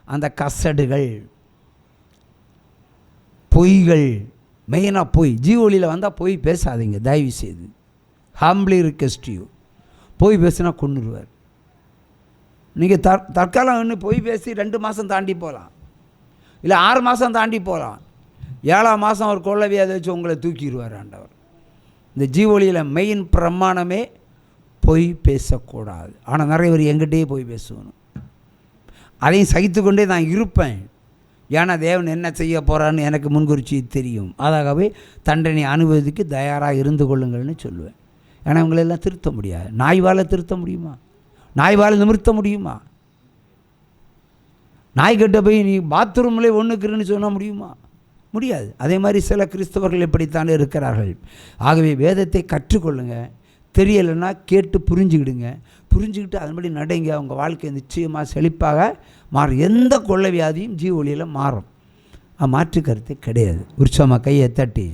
அந்த கசடுகள், பொய்கள், மெயினாக பொய். ஜீவொலியில் வந்தால் பொய் பேசாதீங்க தயவு செய்து. Humbly request you. பொய் பேசினா கொன்னுருவார். நீங்கள் தற்காலம் ஒன்று பொய் பேசி 2 மாதம் தாண்டி போகலாம், இல்லை 6 மாதம் தாண்டி போகலாம். 7ஆம் மாதம் அவர் கொள்ள வியாதி வச்சு உங்களை தூக்கிடுவார் ஆண்டவர். இந்த ஜீவொலியில் மெயின் பிரமாணமே பொய் பேசக்கூடாது. ஆனால் நிறைய பேர் எங்கிட்டே பொய் பேசணும். அதையும் சகித்து கொண்டே நான் இருப்பேன். ஏன்னா தேவன் என்ன செய்ய போகிறான்னு எனக்கு முன்குறிச்சி தெரியும். அதாகவே தண்டனை அனுபவிக்கு தயாராக இருந்து கொள்ளுங்கள்னு சொல்லுவேன். ஏன்னா இவங்களெல்லாம் திருத்த முடியாது. நாய்வால் திருத்த முடியுமா? நாய்வால் நிமிர்த்த முடியுமா? நாய்கிட்ட போய் நீ பாத்ரூம்லேயே ஒன்றுக்குறன்னு சொன்ன முடியுமா? முடியாது. அதே மாதிரி சில கிறிஸ்தவர்கள் இப்படித்தானே இருக்கிறார்கள். ஆகவே வேதத்தை கற்றுக்கொள்ளுங்க. தெரியலைன்னா கேட்டு புரிஞ்சுக்கிடுங்க. புரிஞ்சுக்கிட்டு அதன்படி நடைங்க. அவங்க வாழ்க்கை நிச்சயமாக செழிப்பாக மாறும். எந்த கொள்ளை வியாதியும் ஜீவொலியில் மாறும். மாற்று கருத்து கிடையாது. உற்சவமாக கையை தட்டி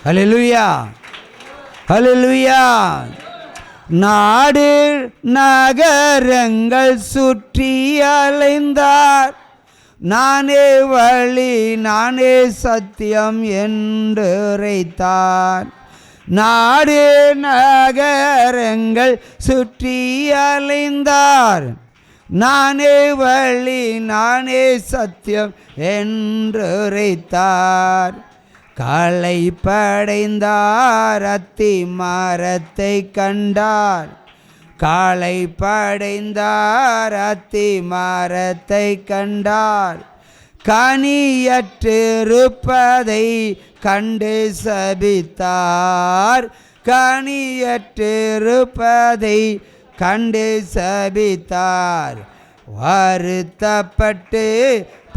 ஹல்லேலூயா, ஹல்லேலூயா. நாடு நகரங்கள் சுற்றி அலைந்தார். நானே வழி நானே சத்தியம் என்று உரைத்தார். நாடு நகரங்கள் சுற்றி அலைந்தார். நானே வழி நானே சத்தியம் என்று உரைத்தார். களை படைந்தார். அத்தி மரத்தை கண்டார். காளை படைந்தார். அத்தி மரத்தை கண்டார். கனியற்றிருப்பதை கண்டு சபித்தார். கனியற்றிருப்பதை கண்டு சபித்தார். வருத்தப்பட்டு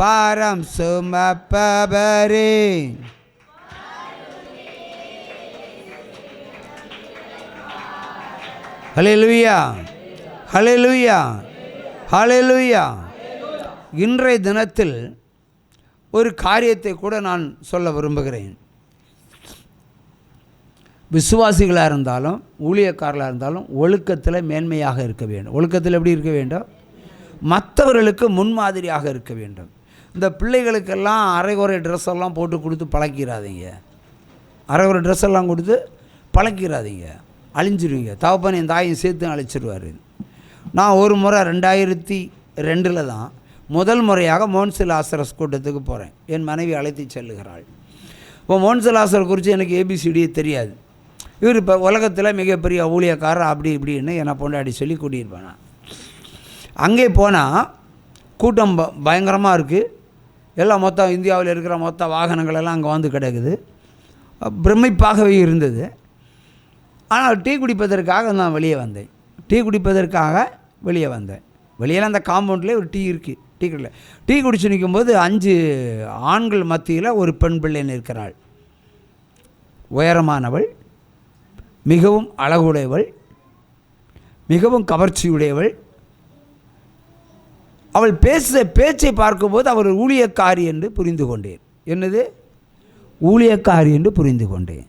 பாரம் சுமப்பவரே, ஹல்லேலூயா, ஹல்லேலூயா, ஹல்லேலூயா. இன்றைய தினத்தில் ஒரு காரியத்தை கூட நான் சொல்ல விரும்புகிறேன். விசுவாசிகளாக இருந்தாலும் ஊழியக்காரர்களாக இருந்தாலும் ஒழுக்கத்தில் மேன்மையாக இருக்க வேண்டும். ஒழுக்கத்தில் எப்படி இருக்க வேண்டும்? மற்றவர்களுக்கு முன்மாதிரியாக இருக்க வேண்டும். இந்த பிள்ளைகளுக்கெல்லாம் அரைகுறை ட்ரெஸ்ஸெல்லாம் போட்டு கொடுத்து பழக்கிறாதீங்க. அரைகுறை ட்ரெஸ்ஸெல்லாம் கொடுத்து பழக்கிறாதீங்க, அழிஞ்சிருவீங்க. தகப்பன் என் தாயும் சேர்த்து அழிச்சிருவார். நான் ஒரு முறை 2002 தான் முதல் முறையாக மோன்சிலாசரஸ் கூட்டத்துக்கு போகிறேன். என் மனைவி அழைத்து செல்லுகிறாள். இப்போ மோன்சிலாசர் குறித்து எனக்கு ஏபிசிடியே தெரியாது. இவர் இப்போ உலகத்தில் மிகப்பெரிய ஊழியக்காரர் அப்படி இப்படின்னு என்னை பொண்டாடி சொல்லி கூட்டியிருப்பேன். அங்கே போனால் கூட்டம் பயங்கரமாக இருக்குது. எல்லாம் மொத்தம் இந்தியாவில் இருக்கிற மொத்த வாகனங்கள் எல்லாம் அங்கே வந்து கிடக்குது. பிரமிப்பாகவே இருந்தது. ஆனால் டீ குடிப்பதற்காக நான் வெளியே வந்தேன். டீ குடிப்பதற்காக வெளியே வந்தேன். வெளியில் அந்த காம்பவுண்ட்லேயே ஒரு டீ இருக்குது. டீ கடையில் டீ குடிச்சு நிற்கும்போது 5 ஆண்கள் மத்தியில் ஒரு பெண் பிள்ளை நிற்கிறாள். உயரமானவள், மிகவும் அழகுடையவள், மிகவும் கவர்ச்சியுடையவள். அவள் பேச்சை பார்க்கும்போது அவர் ஊழியக்காரி என்று புரிந்து கொண்டேன். என்னது? ஊழியக்காரி என்று புரிந்து கொண்டேன்.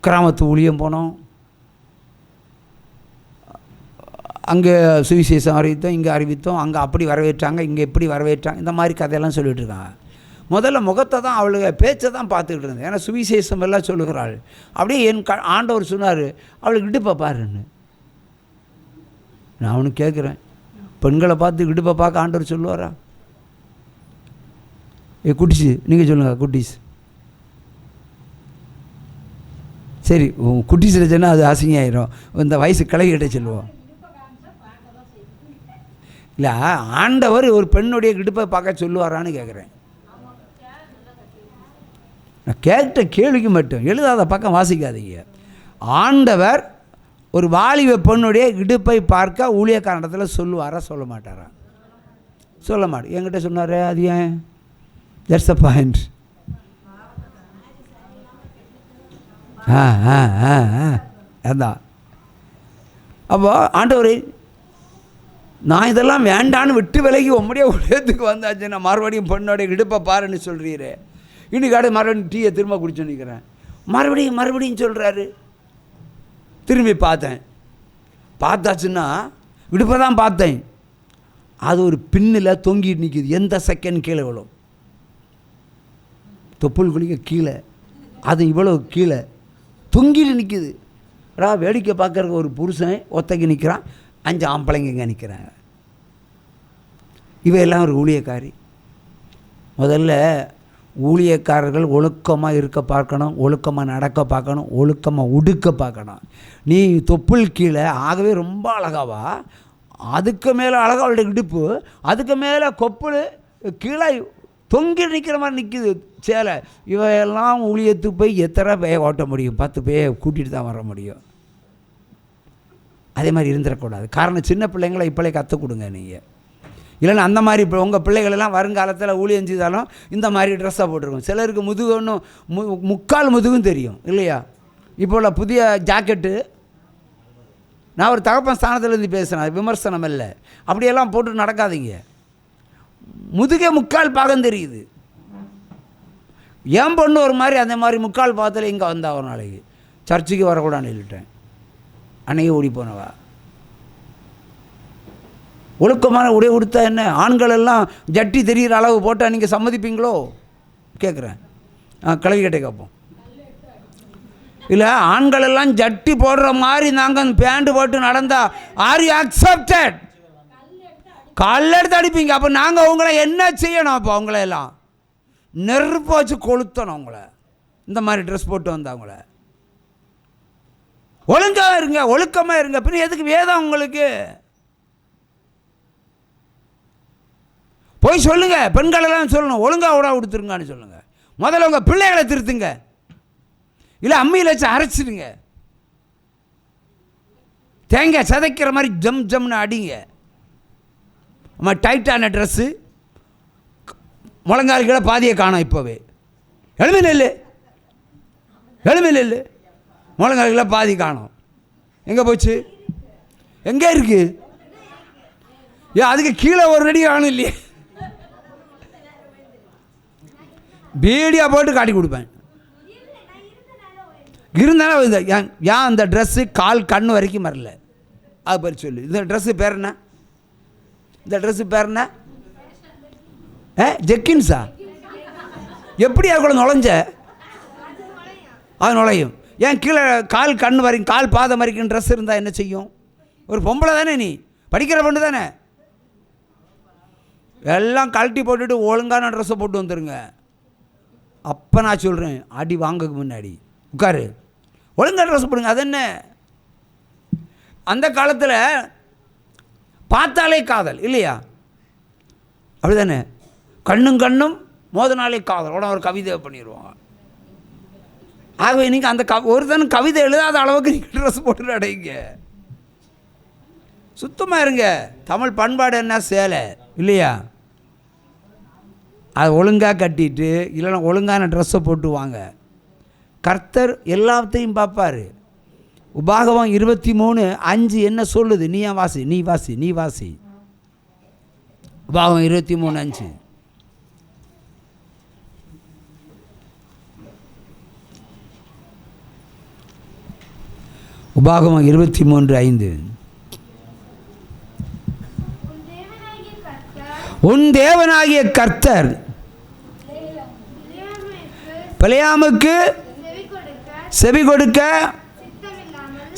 கிராமத்து ஊழியம் போனோம். அங்கே சுவிசேஷம் அறிவித்தோம், இங்கே அறிவித்தோம், அங்கே அப்படி வரவேற்றாங்க, இங்கே எப்படி வரவேற்றாங்க, இந்த மாதிரி கதையெல்லாம் சொல்லிகிட்டு இருக்காங்க. முதல்ல முகத்தை தான் அவளுக்கு பேச்சை தான் பார்த்துக்கிட்டு இருந்தேன். ஏன்னா சுவிசேஷம் எல்லாம் சொல்லுகிறாள். அப்படியே என் ஆண்டவர் சொன்னார், அவளுக்கு இடுப்பை பாருன்னு. நான் அவனுக்கு கேட்குறேன், பெண்களை பார்த்து இடுப்பை பார்க்க ஆண்டவர் சொல்லுவாரா? குட்டிஸ், நீங்கள் சொல்லுங்கள் குட்டிஸ். சரி, குட்டிஸில் சொன்னால் அது அசிங்கம் ஆயிரும். இந்த வயசு கிளகிட்ட சொல்லுவோம். இல்லை, ஆண்டவர் ஒரு பெண்ணுடைய இடுப்பை பார்க்க சொல்லுவாரான்னு கேட்குறேன். நான் கேட்ட கேள்விக்கு மட்டும் எழுதாத பக்கம் வாசிக்காதீங்க. ஆண்டவர் ஒரு வாலிப பெண்ணுடைய இடுப்பை பார்க்க ஊழியக்காரத்தில் சொல்லுவாரா சொல்ல மாட்டாரா? சொல்ல மாட்டேன். என்கிட்ட சொன்னார். அது ஏன்? That's a point. அதான். அப்போ ஆண்டவரே, நான் இதெல்லாம் வேண்டான்னு விட்டு விலகி உம்முடைய உலகத்துக்கு வந்தாச்சு. நான் மறுபடியும் பொண்ணோடைய இடுப்பை பாருன்னு சொல்கிறீரே. இன்னைக்காடு மறுபடியும் டீயை திரும்ப குடிச்சு நிற்கிறேன். மறுபடியும் சொல்கிறாரு. திரும்பி பார்த்தேன். பார்த்தாச்சுன்னா இடுப்பை தான் பார்த்தேன். அது ஒரு பின்னில் தொங்கிட்டு நிற்கிது, எந்த செகண்ட் கீழே விழும். தொப்புள் குளிக்க கீழே, அது இவ்வளோ கீழே தொங்கிட்டு நிற்கிது. வேடிக்கை பார்க்குறக்கு ஒரு புருஷன் ஒத்தைக்கு நிற்கிறான், 5 ஆம்பளைங்க நிற்கிறாங்க. இவையெல்லாம் ஒரு ஊழியக்காரி. முதல்ல ஊழியக்காரர்கள் ஒழுக்கமாக இருக்க பார்க்கணும், ஒழுக்கமாக நடக்க பார்க்கணும், ஒழுக்கமாக உடுக்க பார்க்கணும். நீ தொப்புள் கீழே ஆகவே ரொம்ப அழகாவா, அதுக்கு மேலே அழகாவோட இடுப்பு, அதுக்கு மேலே கொப்புள் கீழே தொங்கி நிற்கிற மாதிரி நிற்கிது சேலை. இவையெல்லாம் ஊழியத்துக்கு போய் எத்தனை பேயை ஓட்ட முடியும்? 10 பேயை கூட்டிகிட்டு தான் வர முடியும். அதே மாதிரி இருந்துடக்கூடாது. காரணம், சின்ன பிள்ளைங்களை இப்போலே கற்றுக் கொடுங்க நீங்கள். இல்லைன்னா அந்த மாதிரி இப்போ உங்கள் பிள்ளைகளெல்லாம் வருங்காலத்தில் ஊழியம் செய்தாலும் இந்த மாதிரி ட்ரெஸ்ஸாக போட்டிருக்கோம். சிலருக்கு முதுகு ஒன்றும் முக்கால் முதுகும் தெரியும் இல்லையா? இப்போ உள்ள புதிய ஜாக்கெட்டு, நான் ஒரு தகப்பன் ஸ்தானத்துலேருந்து பேசுகிறேன், அது விமர்சனம் இல்லை. அப்படியெல்லாம் போட்டு நடக்காதீங்க. முதுகே முக்கால் பாகம் தெரியுது. ஏன் பொண்ணு ஒரு மாதிரி அந்த மாதிரி முக்கால் பாகத்தில் இங்கே வந்தா ஒரு நாளைக்கு சர்ச்சுக்கு வரக்கூடாதுன்னு சொல்லிட்டேன். அன்னைக்கு ஓடி போனவா. ஒழுக்கமான உடை உடுத்தா என்ன? ஆண்கள் எல்லாம் ஜட்டி தெரிகிற அளவு போட்டால் நீங்கள் சம்மதிப்பீங்களோ கேட்குறேன். கிளவி கேட்டே கேட்போம். இல்லை, ஆண்கள் எல்லாம் ஜட்டி போடுற மாதிரி நாங்கள் பேண்ட் போட்டு நடந்தா ஆர் யூ அக்செப்டட்? கல்லெடுத்து அடிப்பீங்க. அப்போ நாங்கள் உங்களை என்ன செய்யணும்? அப்போ அவங்களையெல்லாம் நெருப்பு வச்சு கொளுத்தணும். அவங்கள இந்த மாதிரி ட்ரெஸ் போட்டு வந்தவங்கள ஒழுங்காக இருங்க, ஒழுக்கமாக இருங்க. பின்ன எதுக்கு வேதம் உங்களுக்கு? போய் சொல்லுங்க, பெண்களெல்லாம் சொல்லணும், ஒழுங்காக உடா கொடுத்துருங்கன்னு சொல்லுங்க. முதல்ல உங்கள் பிள்ளைகளை திருத்துங்க, இல்லை அம்மியில் வச்சு அரைச்சிடுங்க. தேங்காய் சதைக்கிற மாதிரி ஜம் ஜம்னு அடிங்க. நம்ம டைட்டான ட்ரெஸ்ஸு முழங்கால்களை பாதியை காணும். இப்போவே எழுமை நெல், எழுமை நெல், முழங்கால்களை பாதி காணும். எங்கே போச்சு? எங்கே இருக்குது? அதுக்கு கீழே ஒரு அடி காணும் இல்லையே. பீடியா போட்டு காட்டி கொடுப்பேன். இருந்தாலும் ஏன் அந்த ட்ரெஸ்ஸு கால் கண் வரைக்கும் வரல? அது பேர் சொல்லு. இந்த ட்ரெஸ்ஸு பேர் என்ன? இந்த ட்ரெஸ்ஸு பேர் என்ன? ஜெக்கின்ஸா? எப்படி அதுக்குள்ள நுழைஞ்ச? அது நுழையும். ஏன் கீழே கால் கண் வரைக்கும், கால் பாதம் வரைக்கும் ட்ரெஸ் இருந்தால் என்ன செய்யும்? ஒரு பொம்பளை தானே, நீ படிக்கிற பொண்ணு தானே. எல்லாம் கழட்டி போட்டுட்டு ஒழுங்கான ட்ரெஸ்ஸை போட்டு வந்துடுங்க. அப்போ நான் சொல்கிறேன், அடி வாங்கக்கு முன்னாடி உட்காரு, ஒழுங்கான ட்ரெஸ் போடுங்க. அது என்ன, அந்த காலத்தில் பார்த்தாலே காதல் இல்லையா? அப்படி தானே? கண்ணும் கண்ணும் மோதனாலே காதல் உடனே ஒரு கவிதை பண்ணிடுவாங்க. ஆகவே நீங்கள் அந்த ஒருத்தன் கவிதை எழுதாத அளவுக்கு நீங்கள் ட்ரெஸ் போட்டு அடையுங்க. சுத்தமாக இருங்க. தமிழ் பண்பாடு என்ன? சேலை இல்லையா? அதை ஒழுங்காக கட்டிட்டு, இல்லைன்னா ஒழுங்கான ட்ரெஸ்ஸை போட்டு வாங்க. கர்த்தர் எல்லாத்தையும் பார்ப்பார். உபாகமம் 23:5 என்ன சொல்லுது? நீ ஏன் வாசி, நீ வாசி, நீ வாசி. உபாகமம் 23:5. உபாகமம் 23:5. உன் தேவனாகிய கர்த்தர் பிலேயாமுக்கு செவி கொடுக்க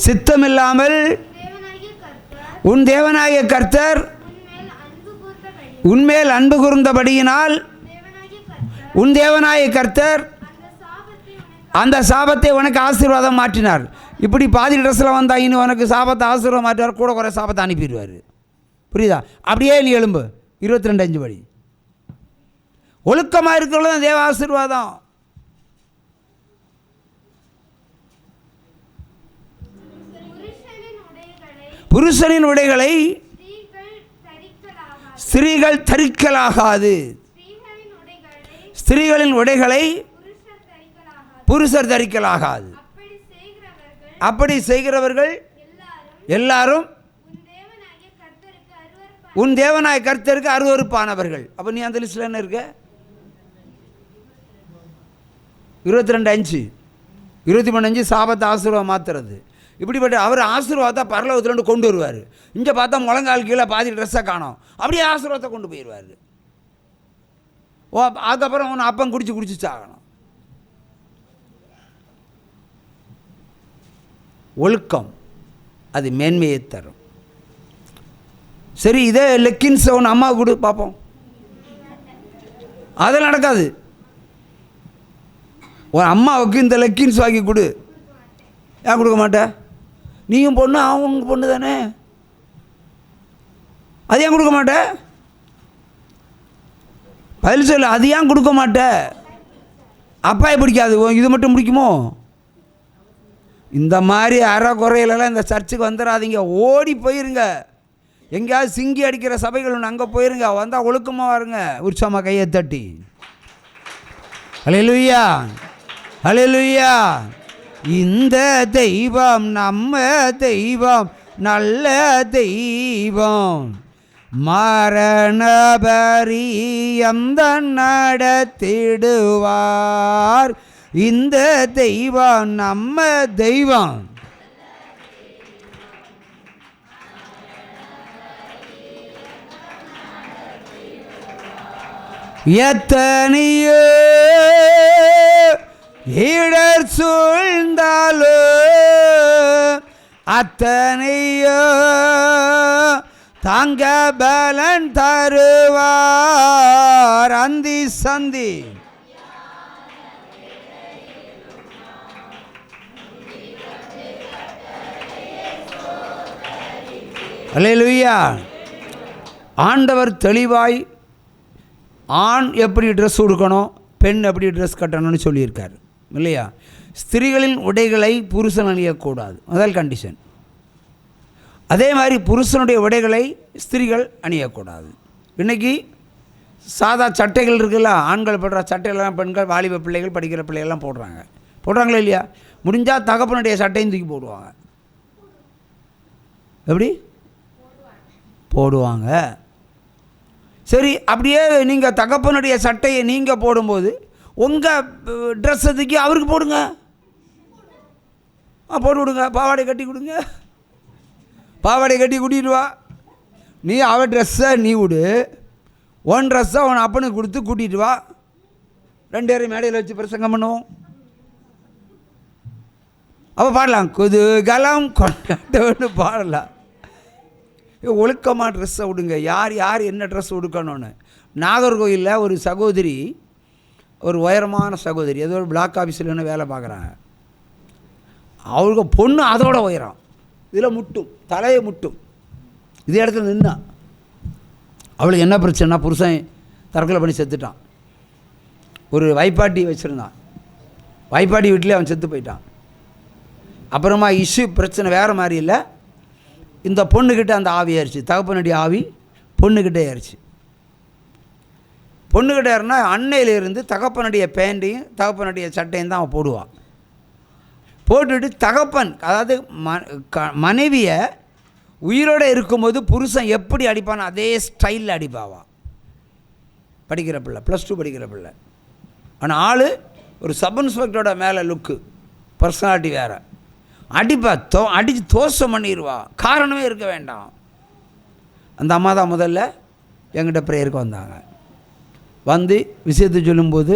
சித்தமில்லாமல் உன் தேவனாகிய கர்த்தர் உன்மேல் அன்பு கூர்ந்தபடியினால் உன் தேவனாகிய கர்த்தர் அந்த சாபத்தை உனக்கு ஆசீர்வாதம் மாற்றினார். இப்படி பாதி ட்ரெஸ்ஸில் வந்தால் இனி உனக்கு சாபத்தை ஆசீர்வாதம் மாற்றுவார், கூட குறை சாபத்தை அனுப்பிடுவார். புரியுதா? அப்படியே நீ எழும்பு. 22:5 படி. ஒழுக்கமாக இருக்கிறது தான் தேவ ஆசீர்வாதம். புருஷனின் உடைகளை ஸ்திரீகள் தரிக்கலாகாது. ஸ்திரீகளின் உடைகளை புருஷர் தரிக்கலாகாது. அப்படி செய்கிறவர்கள் எல்லாரும் உன் தேவனாய கர்த்தருக்கு அருவருப்பானவர்கள். அப்போ நீ அந்த லிஸ்ட்டில் என்ன இருக்க? 22:5 23:5 சாபத்தை ஆசீர்வாதம் மாற்றுறது. இப்படிப்பட்ட அவர் ஆசீர்வாதத்தை பரலோகத்துலேருந்து கொண்டு வருவார். இங்கே பார்த்தா முழங்கால் கீழே பாதி ட்ரெஸ்ஸை காணோம், அப்படியே ஆசீர்வாதத்தை கொண்டு போயிடுவார். அதுக்கப்புறம் அவனை அப்பம் குடிச்சு சாகணும். ஒழுக்கம் அது மேன்மையை தரும். சரி, இதே லெக்கின்ஸ் அவன் அம்மாவுக்கு கொடு பார்ப்போம். அதெல்லாம் நடக்காது. உன் அம்மாவுக்கு இந்த லெக்கின்ஸ் வாங்கி கொடு. ஏன் கொடுக்க மாட்டேன்? நீயும் பொண்ணு, அவங்க பொண்ணு தானே, அது ஏன் கொடுக்க மாட்டேன்? பதில் சொல்லு. அது ஏன் கொடுக்க மாட்டேன்? அப்பாயை பிடிக்காது, இது மட்டும் பிடிக்குமோ? இந்த மாதிரி அரை குறையிலலாம் இந்த சர்ச்சுக்கு வந்துடாதீங்க, ஓடி போயிருங்க. எங்கேயாவது சிங்கி அடிக்கிற சபைகள் ஒன்று, அங்கே போயிருங்க. வந்தால் ஒழுக்கமாக வருங்க, உற்சாகமாக கையை தட்டி. அல்லேலூயா, அல்லேலூயா. இந்த தெய்வம் நம்ம தெய்வம், நல்ல தெய்வம், மரண பரியந்தம் நடத்திடுவார். இந்த தெய்வம் நம்ம தெய்வம். எத்தனையோ இடர் சூழ்ந்தாலோ அத்தனையோ தாங்க பலன் தருவார். அந்தி சந்தி அல்லேலூயா. ஆண்டவர் தெளிவாய் ஆண் எப்படி ட்ரெஸ் உடுக்கணும், பெண் எப்படி ட்ரெஸ் கட்டணும்னு சொல்லியிருக்கார் இல்லையா? ஸ்திரீகளின் உடைகளை புருஷன் அணியக்கூடாது, முதல் கண்டிஷன். அதே மாதிரி புருஷனுடைய உடைகளை ஸ்திரீகள் அணியக்கூடாது. இன்றைக்கி சாதா சட்டைகள் இருக்குல்ல, ஆண்கள் போடுற சட்டைகள்லாம் பெண்கள், வாலிப பிள்ளைகள், படிக்கிற பிள்ளைகள்லாம் போடுறாங்களா இல்லையா? முடிஞ்சால் தகப்பனுடைய சட்டையும் தூக்கி போடுவாங்க. எப்படி போடுவாங்க? சரி, அப்படியே நீங்கள் தகப்பனுடைய சட்டையை நீங்கள் போடும்போது உங்கள் ட்ரெஸ்ஸை தூக்கி அவருக்கு போடுங்க, போட்டு விடுங்க. பாவாடை கட்டி கொடுங்க, பாவாடை கட்டி கூட்டிகிட்டு வா. நீ அவன் ட்ரெஸ்ஸை நீ விடு, ஒன் ட்ரெஸ்ஸை அவன் அப்பனுக்கு கொடுத்து கூட்டிகிட்டு வா. 2 பேரும் மேடையில் வச்சு பிரசங்கம் பண்ணுவோம். அப்போ பாடலாம், குதூகலம் கொண்டாட்டம்னு பாடலாம். ஒழுக்கமாக ட்ரெஸ்ஸை விடுங்க. யார் என்ன ட்ரெஸ் உடுக்கணும்னு. நாகர்கோயிலில் ஒரு சகோதரி, ஒரு உயரமான சகோதரி, ஏதோ ஒரு பிளாக் ஆஃபீஸில் வேலை பார்க்குறாங்க. அவருக்கு பொண்ணு அதோட உயரம், இதில் முட்டும், தலையை முட்டும். இதே இடத்துல நின்னா அவளுக்கு என்ன பிரச்சனைனா, புருஷன் தற்கொலை பண்ணி செத்துட்டான். ஒரு வைப்பாட்டி வச்சுருந்தான், வைப்பாட்டி வீட்டிலே அவன் செத்து போயிட்டான். அப்புறமா இஷ்யூ பிரச்சனை வேறு மாதிரி இல்லை, இந்த பொண்ணுக்கிட்ட அந்த ஆவி ஏறிச்சு, தகப்பனுடைய ஆவி பொண்ணுக்கிட்டே ஏறிச்சு. பொண்ணுக்கிட்ட ஏறினா அன்னையிலிருந்து தகப்பனுடைய பேண்ட்டையும் தகப்பனுடைய சட்டையும் தான் அவன் போடுவான். போட்டுட்டு தகப்பன், அதாவது மனைவியை உயிரோடு இருக்கும்போது புருஷன் எப்படி அடிப்பானோ அதே ஸ்டைலில் அடிப்பாவா. படிக்கிற பிள்ளை, +2 படிக்கிற பிள்ளை. ஆனால் ஆள் ஒரு சப் இன்ஸ்பெக்டரோட மேலே லுக்கு, பர்சனாலிட்டி வேறு. அடிப்பா, அடித்து தோசம் பண்ணிடுவா, காரணமே இருக்க வேண்டாம். அந்த அம்மா தான் முதல்ல எங்கிட்ட ப்ரேயருக்கு வந்தாங்க. வந்து விஷயத்தை சொல்லும்போது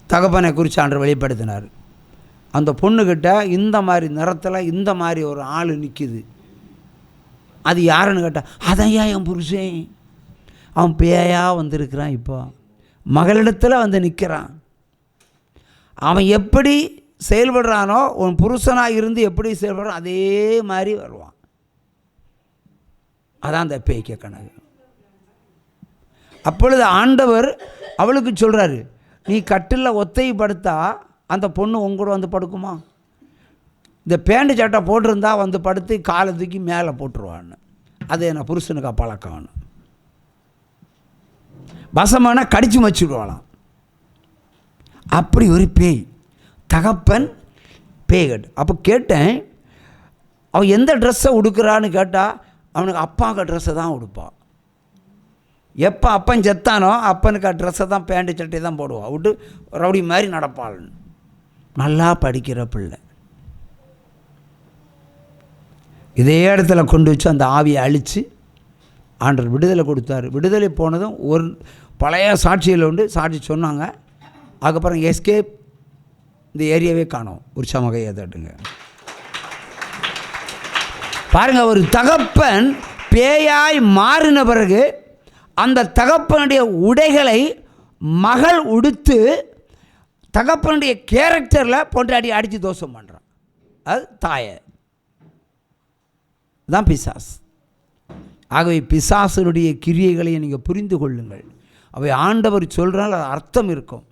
தகப்பனை குறித்து ஆண்டவர் வெளிப்படுத்தினார். அந்த பொண்ணுக்கிட்ட இந்த மாதிரி நிறத்தில் இந்த மாதிரி ஒரு ஆள் நிற்கிது, அது யாருன்னு கேட்டால், அதையா என் புருஷன், அவன் பேயாக வந்திருக்கிறான், இப்போ மகளிடத்தில் வந்து நிற்கிறான். அவன் எப்படி செயல்படுறானோ, உன் புருஷனாக இருந்து எப்படி செயல்படுறான் அதே மாதிரி வருவான். அதான் அந்த பேய்க்க கணக்கு. அப்பொழுது ஆண்டவர் அவளுக்கு சொல்கிறாரு, நீ கட்டில் ஒத்தைப்படுத்தா அந்த பொண்ணு உங்கூட வந்து படுக்குமா? இந்த பேண்ட் சட்டை போட்டிருந்தா வந்து படுத்து காலை தூக்கி மேலே போட்டுருவான்னு. அது என்ன புருஷனுக்கு பழக்கம். வசமான கடிச்சு வச்சுடுவாளாம். அப்படி ஒரு பேய், தகப்பன் பேய்கட். அப்போ கேட்டேன், அவன் எந்த ட்ரெஸ்ஸை உடுக்கிறான்னு கேட்டால் அவனுக்கு அப்பாவுக்கு ட்ரெஸ்ஸை தான் உடுப்பான். எப்போ அப்பன் செத்தானோ அப்பனுக்கு ட்ரெஸ்ஸை தான், பேண்ட்டு சட்டை தான் போடுவான். விட்டு ரவுடி மாதிரி நடப்பாள். நல்லா படிக்கிற பிள்ளை. இதே இடத்துல கொண்டு வச்சு அந்த ஆவியை அழித்து ஆண்டவர் விடுதலை கொடுத்தாரு. விடுதலை போனதும் ஒரு பழைய சாட்சியில் உண்டு, சாட்சி சொன்னாங்க. அதுக்கப்புறம் எஸ்கேப், இந்த ஏரியாவே காணோம். உற்சாகமாக தட்டுங்க. பாருங்கள், ஒரு தகப்பன் பேயாய் மாறின பிறகு அந்த தகப்பனுடைய உடைகளை மகள் உடுத்து தகப்பனுடைய கேரக்டரில் பொண்டாடி அடித்து தோஷம் பண்ணுறான். அது தாயை தான் பிசாசு. ஆகவே பிசாசனுடைய கிரியைகளை நீங்கள் புரிந்து கொள்ளுங்கள். அவை ஆண்டவர் சொல்கிறால் அது அர்த்தம் இருக்கும்.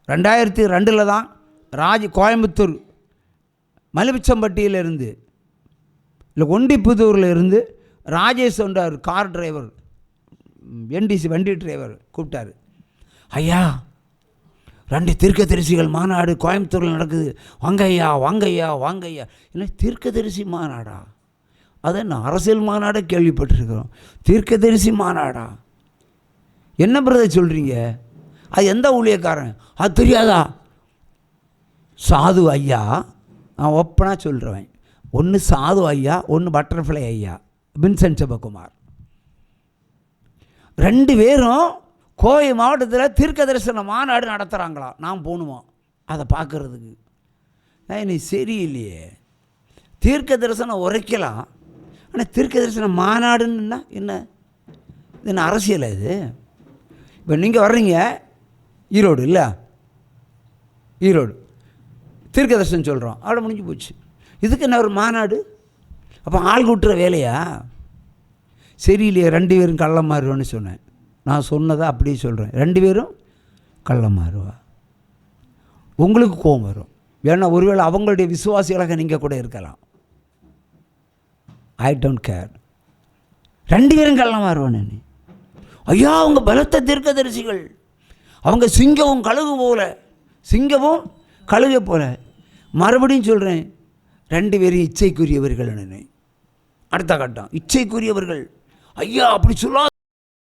2002 தான் கோயம்புத்தூர் மலிமிச்சம்பட்டியிலிருந்து இல்லை ஒண்டிப்புதூரில் இருந்து ராஜேஷ் என்றார் கார் டிரைவர், என்டிசி வண்டி டிரைவர் கூப்பிட்டார். ஐயா, 2 தீர்க்கதரிசிகள் மாநாடு கோயம்புத்தூரில் நடக்குது, வாங்கய்யா வாங்கய்யா வாங்கய்யா. இல்லை, தீர்க்கதரிசி மாநாடா? அதை நான் அரசியல் மாநாடை கேள்விப்பட்டிருக்கிறோம், தீர்க்கதரிசி மாநாடா? என்ன பிரதர் சொல்கிறீங்க? அது எந்த ஊழியக்காரன்? அது தெரியாதா? சாது ஐயா, நான் ஒப்பனாக சொல்கிறேன். ஒன்று சாது ஐயா, ஒன்று பட்டர்ஃப்ளை ஐயா, வின்சென்ட் செபகுமார். 2 பேரும் கோவை மாவட்டத்தில் தீர்க்க தரிசன மாநாடு நடத்துகிறாங்களா? நான் போகணுமா அதை பார்க்குறதுக்கு? நீ சரியில்லையே. தீர்க்க தரிசனம் உரைக்கலாம், ஆனால் தீர்க்க தரிசன மாநாடுன்னா என்ன? இது என்ன அரசியல்? இது இப்போ நீங்கள் வர்றீங்க ஈரோடு, இல்லை ஈரோடு தீர்க்க தரிசனம் சொல்கிறோம், அவ்வளோ முடிஞ்சு போச்சு. இதுக்கு என்ன ஒரு மாநாடு? அப்போ ஆள் கூட்டுற வேலையா? சரியில்லையே. 2 பேரும் கள்ள மாறுவான்னு சொன்னேன். நான் சொன்னதை அப்படியே சொல்கிறேன். 2 பேரும் கள்ள மாறுவா. உங்களுக்கு கோபம் வரும். ஏன்னா ஒருவேளை அவங்களுடைய விசுவாசிகளாக நீங்கள் கூட இருக்கலாம். I don't care. 2 பேரும் கள்ள மாறுவானே. ஐயா, அவங்க பலத்த தீர்க்கதரிசிகள், அவங்க சிங்கமும் கழுகு போல, சிங்கமும் கழுகை போல. மறுபடியும் சொல்கிறேன், 2 பேரும் இச்சைக்குரியவர்கள். அடுத்த கட்டம், இச்சைக்குரியவர்கள். ஐயா அப்படி